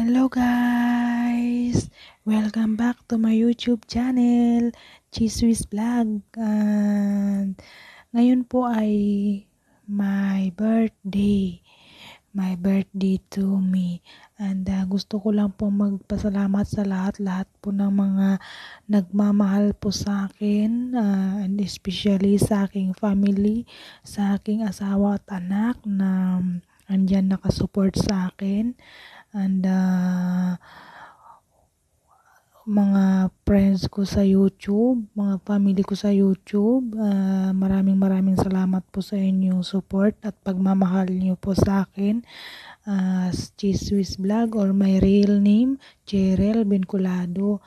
Hello guys! Welcome back to my YouTube channel, Chiswis Vlog. And ngayon po ay my birthday. My birthday to me. And gusto ko lang po magpasalamat sa lahat po ng mga nagmamahal po sa akin. And especially sa aking family, sa aking asawa at anak na andyan nakasupport sa akin. And mga friends ko sa YouTube, mga family ko sa YouTube, maraming salamat po sa inyong support at pagmamahal niyo po sa akin. Chiswis Vlog or my real name, Cheryl Vinculado.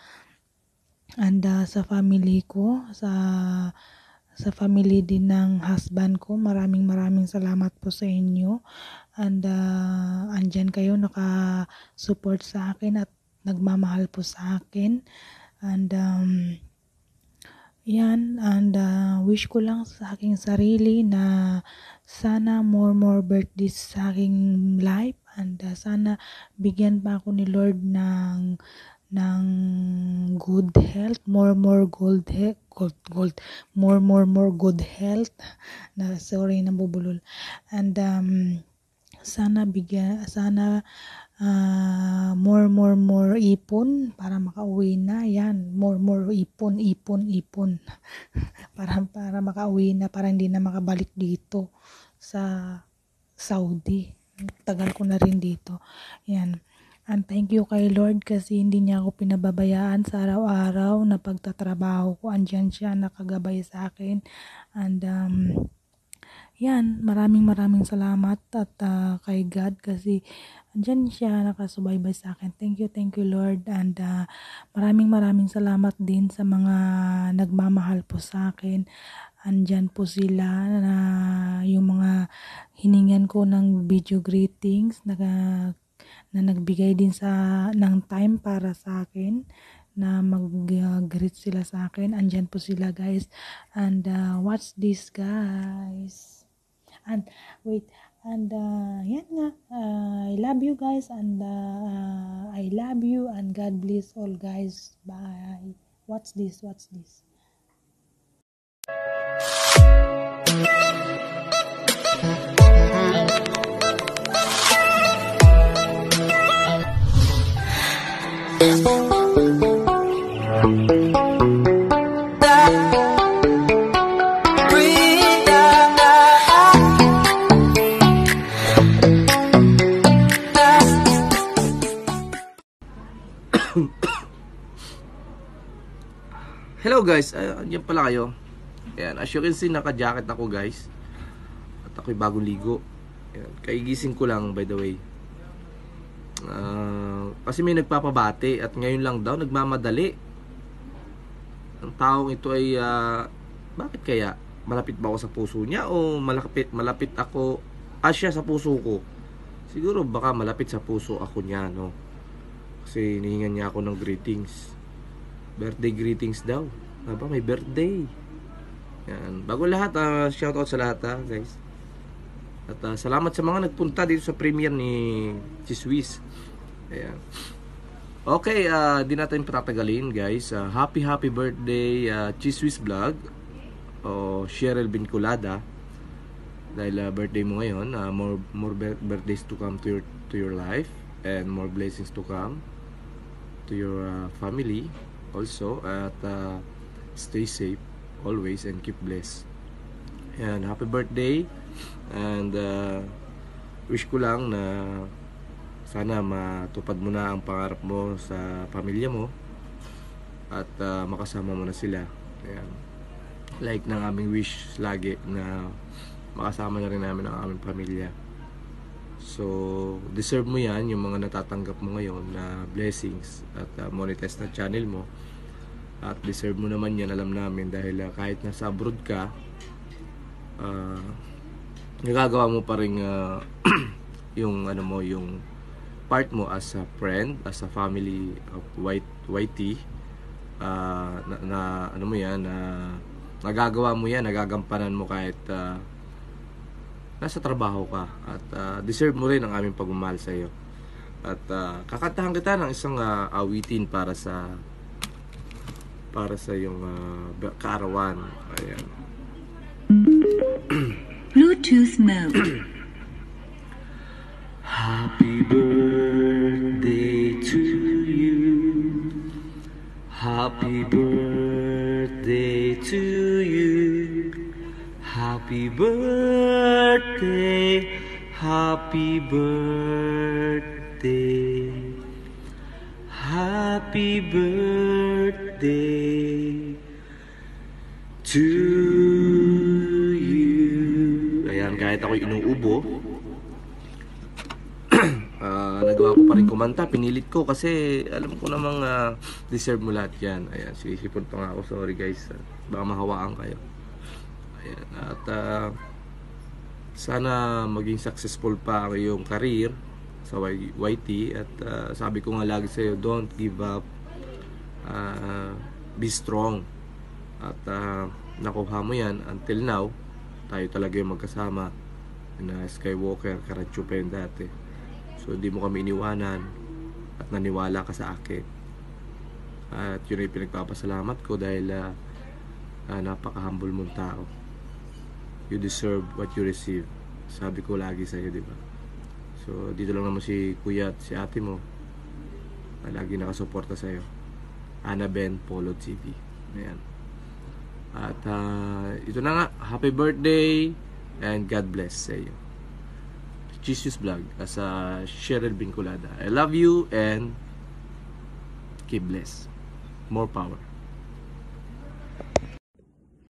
And sa family ko, sa family din ng husband ko, maraming salamat po sa inyo. And andyan kayo naka-support sa akin at nagmamahal po sa akin. And yan, and wish ko lang sa aking sarili na sana more birthdays sa aking life. And sana bigyan pa ako ni Lord ng good health, more good health. Sorry, nabubulol. And sana more ipon para makauwi na. Yan, more ipon para makauwi na, para hindi na makabalik dito sa Saudi. Tagal ko na rin dito. Yan. And thank you kay Lord kasi hindi niya ako pinababayaan sa araw-araw na pagtatrabaho ko. Andyan siya nakagabay sa akin. And yan, maraming salamat at kay God kasi andyan siya nakasubaybay sa akin. Thank you Lord. And maraming salamat din sa mga nagmamahal po sa akin. Andyan po sila na yung mga hiningan ko ng video greetings na nagbigay din ng time para sa akin na mag-greet sila sa akin. Andyan po sila guys. And watch this guys. And wait, and yan nga, I love you guys, and I love you, and God bless all guys. Bye. What's this? Hello guys, andyan pala kayo. Ayan, as you can see, naka-jacket ako guys. At ako'y bagong ligo. Ayan, kaigising ko lang by the way. Kasi may nagpapabati at ngayon lang daw nagmamadali. Ang taong ito ay bakit kaya? Malapit ba ako sa puso niya o malapit ako siya sa puso ko? Siguro baka malapit sa puso ako niya, no? Kasi hinihingan niya ako ng greetings. Birthday greetings daw. Aba, may birthday. Yan. Bago lahat, shoutout sa lahat guys. At salamat sa mga nagpunta dito sa premiere ni Chiswis. Ayan. Okay, di natin patatagalin guys. Happy birthday Chiswis Vlog o Cheryl Vinculada. Dahil birthday mo ngayon, more birthdays to come to your life, and more blessings to come to your family also. At stay safe always and keep blessed. And happy birthday. And wish ko lang na sana matupad mo na ang pangarap mo sa pamilya mo at makasama mo na sila. Ayan. Like ng aming wish lagi na makasama na rin namin ang aming pamilya. So deserve mo yan, yung mga natatanggap mo ngayon na blessings at monetize na channel mo. At deserve mo naman yan, alam namin, dahil kahit nasa abroad ka, nagagawa mo pa rin yung yung part mo as a friend, as a family of YT, nagagawa mo yan, nagagampanan mo kahit nasa trabaho ka. At deserve mo rin ang aming pagmamahal sa iyo. At kakantahan kita ng isang awitin para sa yung kaarawan. Ayan. Bluetooth mode. Happy birthday to you. Happy birthday to you. Happy birthday. Happy birthday. Happy birthday to you. Ayan, kahit ako'y inuubo, nagawa ko pa rin kumanta. Pinilit ko kasi alam ko namang deserve mo lahat yan. Ayan, sisipon pa nga ako. Sorry guys, baka mahawaan kayo. Ayan, at sana maging successful pa ang iyong career sa YT. At sabi ko nga lagi sa'yo, don't give up, be strong. At nakuha mo yan. Until now, tayo talaga yung magkasama na Skywalker, Karadyo pa yun dati. So di mo kami iniwanan at naniwala ka sa akin. At yun ay pinagpapasalamat ko dahil napaka-humble mong tao. You deserve what you receive. Sabi ko lagi sa'yo, di ba? So dito lang naman si kuya at si ate mo lagi nakasuporta sa'yo. Ana Ben Polo TV. Ayan. At ito na nga, happy birthday and God bless sa iyo. Jesus Vlog as Cheryl Binculada. I love you and keep blessed. More power.